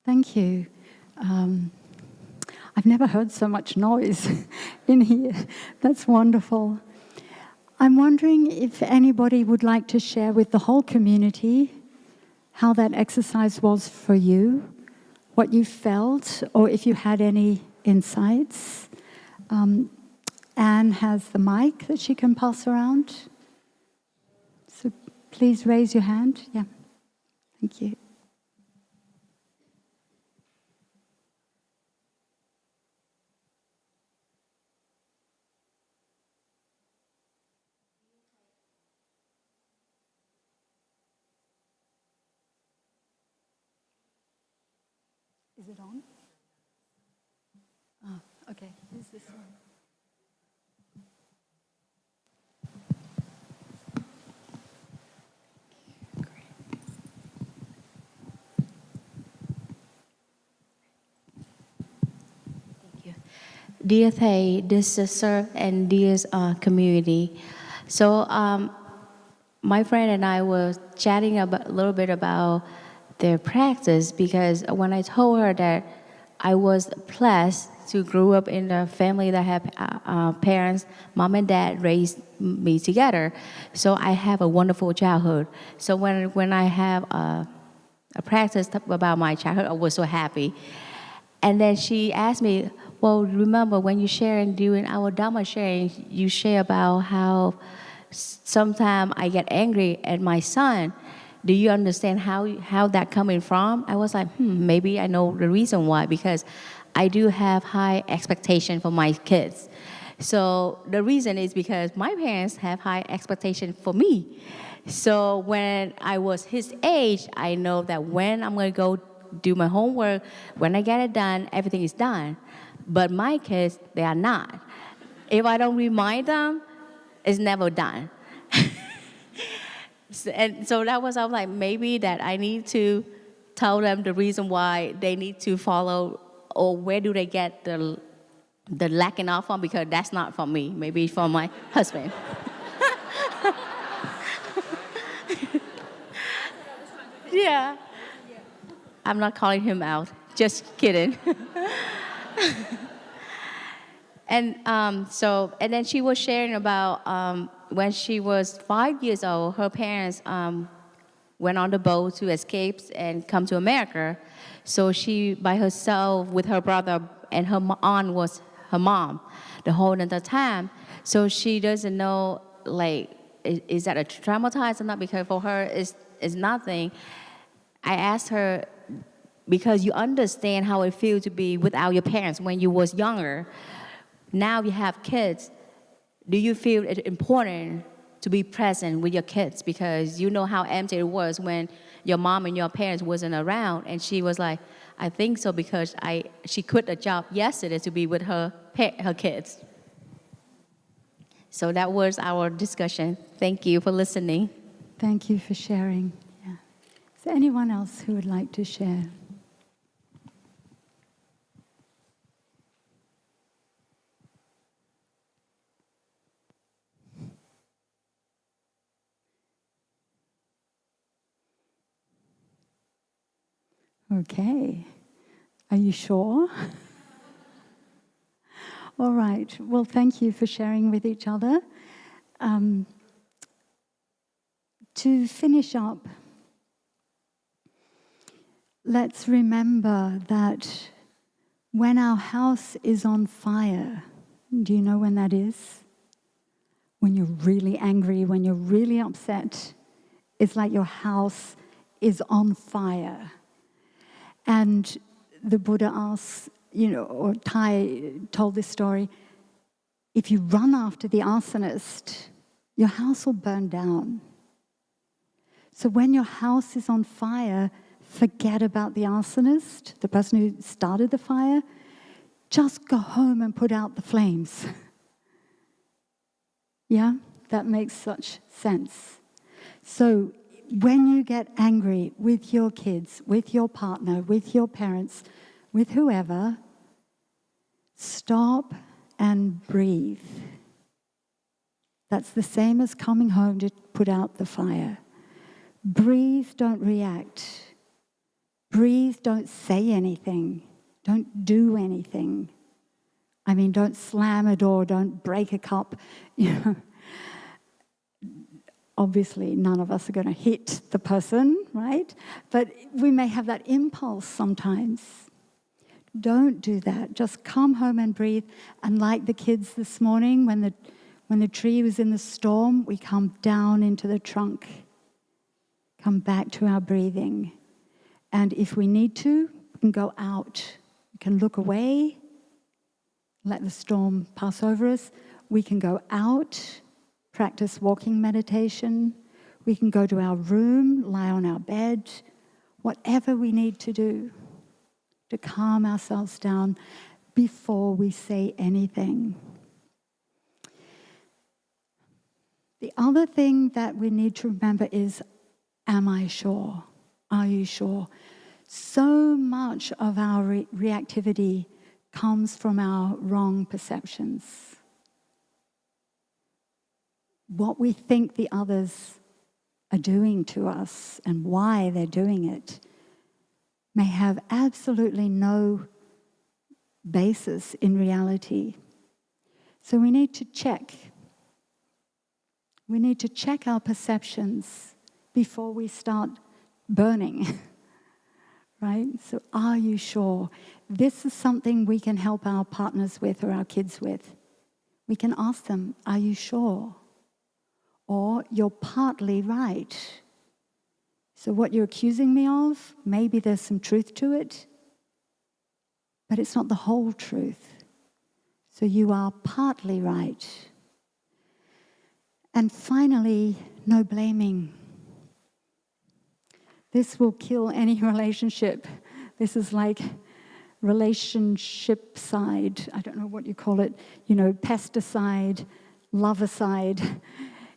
Thank you. I've never heard so much noise in here. That's wonderful. I'm wondering if anybody would like to share with the whole community how that exercise was for you, what you felt, or if you had any insights. Anne has the mic that she can pass around. So please raise your hand. Yeah, thank you. Is it on? Oh, okay. Who's this one? Dear Thầy, dear sister, and dear community. So my friend and I were chatting a little bit about their practice, because when I told her that I was blessed to grow up in a family that had parents, mom and dad raised me together. So I have a wonderful childhood. So when I have a practice about my childhood, I was so happy. And then she asked me, well, remember when you sharing during our Dharma sharing, you share about how sometimes I get angry at my son. Do you understand how that coming from? I was like, maybe I know the reason why, because I do have high expectation for my kids. So the reason is because my parents have high expectation for me. So when I was his age, I know that when I'm going to go do my homework, when I get it done, everything is done. But my kids, they are not. If I don't remind them, it's never done. And so I was like, maybe that I need to tell them the reason why they need to follow, or where do they get the lacking off from, because that's not from me, maybe from my husband. Yeah. I'm not calling him out, just kidding. And and then she was sharing about when she was 5 years old, her parents went on the boat to escape and come to America. So she, by herself with her brother, and her aunt was her mom the whole entire time. So she doesn't know, like, is that a traumatized or not? Because for her, it's nothing. I asked her, because you understand how it feels to be without your parents when you was younger. Now you have kids. Do you feel it important to be present with your kids, because you know how empty it was when your mom and your parents wasn't around? And she was like, I think so, because she quit a job yesterday to be with her kids. So that was our discussion. Thank you for listening. Thank you for sharing. Yeah. Is there anyone else who would like to share? Okay. Are you sure? All right. Well, thank you for sharing with each other. To finish up, let's remember that when our house is on fire, do you know when that is? When you're really angry, when you're really upset, it's like your house is on fire. And the Buddha asks, or Thai told this story, if you run after the arsonist, your house will burn down. So when your house is on fire, forget about the arsonist, the person who started the fire. Just go home and put out the flames. Yeah, that makes such sense. So when you get angry with your kids, with your partner, with your parents, with whoever, stop and breathe. That's the same as coming home to put out the fire. Breathe, don't react. Breathe, don't say anything. Don't do anything. I mean, don't slam a door, don't break a cup. You know, obviously, none of us are going to hit the person, right? But we may have that impulse sometimes. Don't do that. Just come home and breathe. And like the kids this morning, when the tree was in the storm, we come down into the trunk. Come back to our breathing. And if we need to, we can go out. We can look away, let the storm pass over us. We can go out, practice walking meditation. We can go to our room, lie on our bed, whatever we need to do to calm ourselves down before we say anything. The other thing that we need to remember is, am I sure? Are you sure? So much of our reactivity comes from our wrong perceptions. What we think the others are doing to us and why they're doing it may have absolutely no basis in reality. So we need to check. We need to check our perceptions before we start burning. Right? So are you sure? This is something we can help our partners with or our kids with. We can ask them, are you sure? Or you're partly right. So what you're accusing me of, maybe there's some truth to it, but it's not the whole truth. So you are partly right. And finally, no blaming. This will kill any relationship. This is like relationship side. I don't know what you call it. You know, pesticide, lover-side.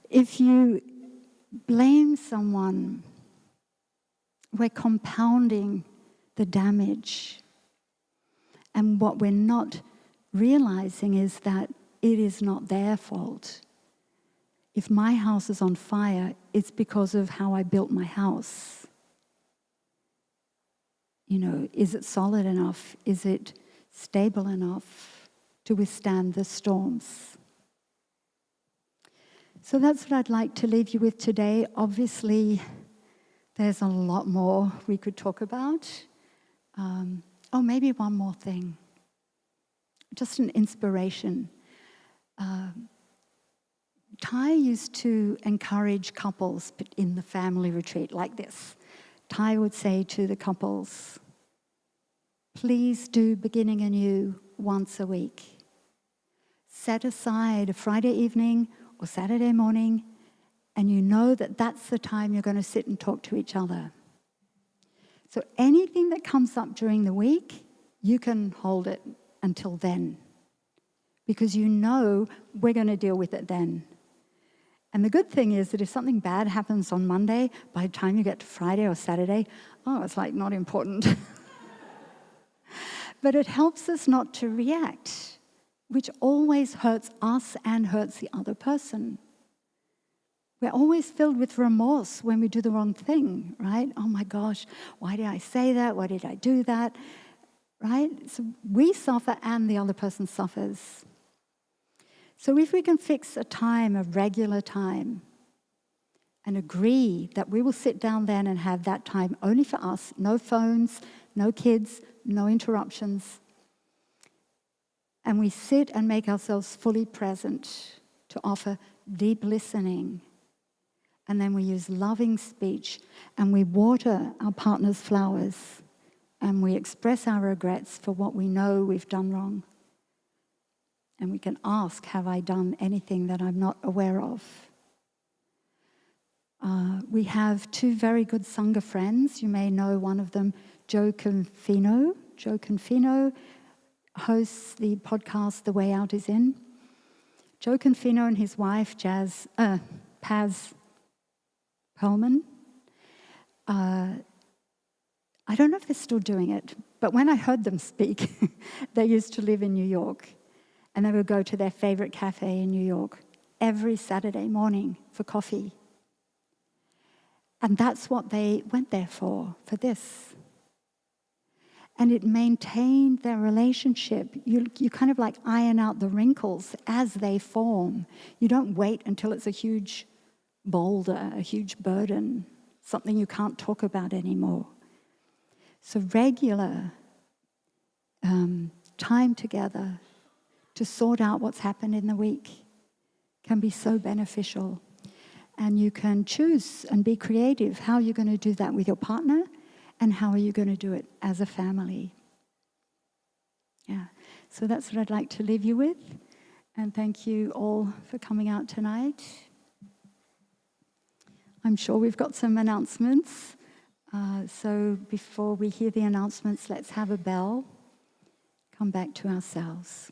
If you blame someone, we're compounding the damage. And what we're not realizing is that it is not their fault. If my house is on fire, it's because of how I built my house. You know, is it solid enough? Is it stable enough to withstand the storms? So that's what I'd like to leave you with today. Obviously, there's a lot more we could talk about. Maybe one more thing. Just an inspiration. Ty used to encourage couples in the family retreat like this. Ty would say to the couples, please do beginning anew once a week. Set aside a Friday evening or Saturday morning, and you know that that's the time you're going to sit and talk to each other. So anything that comes up during the week, you can hold it until then, because you know we're going to deal with it then. And the good thing is that if something bad happens on Monday, by the time you get to Friday or Saturday, it's like not important. But it helps us not to react, which always hurts us and hurts the other person. We're always filled with remorse when we do the wrong thing, right? Oh my gosh, why did I say that? Why did I do that? Right? So we suffer and the other person suffers. So if we can fix a time, a regular time, and agree that we will sit down then and have that time only for us, no phones, no kids, no interruptions, and we sit and make ourselves fully present to offer deep listening, and then we use loving speech, and we water our partner's flowers, and we express our regrets for what we know we've done wrong. And we can ask, have I done anything that I'm not aware of? We have two very good Sangha friends. You may know one of them, Joe Confino. Joe Confino hosts the podcast The Way Out Is In. Joe Confino and his wife, Paz Perlman. I don't know if they're still doing it, but when I heard them speak, they used to live in New York. And they would go to their favorite cafe in New York every Saturday morning for coffee. And that's what they went there for this. and it maintained their relationship. You kind of like iron out the wrinkles as they form. You don't wait until it's a huge boulder, a huge burden, something you can't talk about anymore. So regular time together to sort out what's happened in the week can be so beneficial. And you can choose and be creative how you're going to do that with your partner and how are you going to do it as a family. Yeah, so that's what I'd like to leave you with. And thank you all for coming out tonight. I'm sure we've got some announcements. So before we hear the announcements, let's have a bell. Come back to ourselves.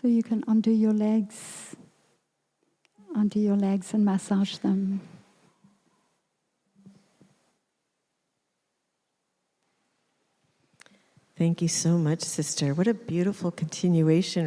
So you can undo your legs and massage them. Thank you so much, Sister. What a beautiful continuation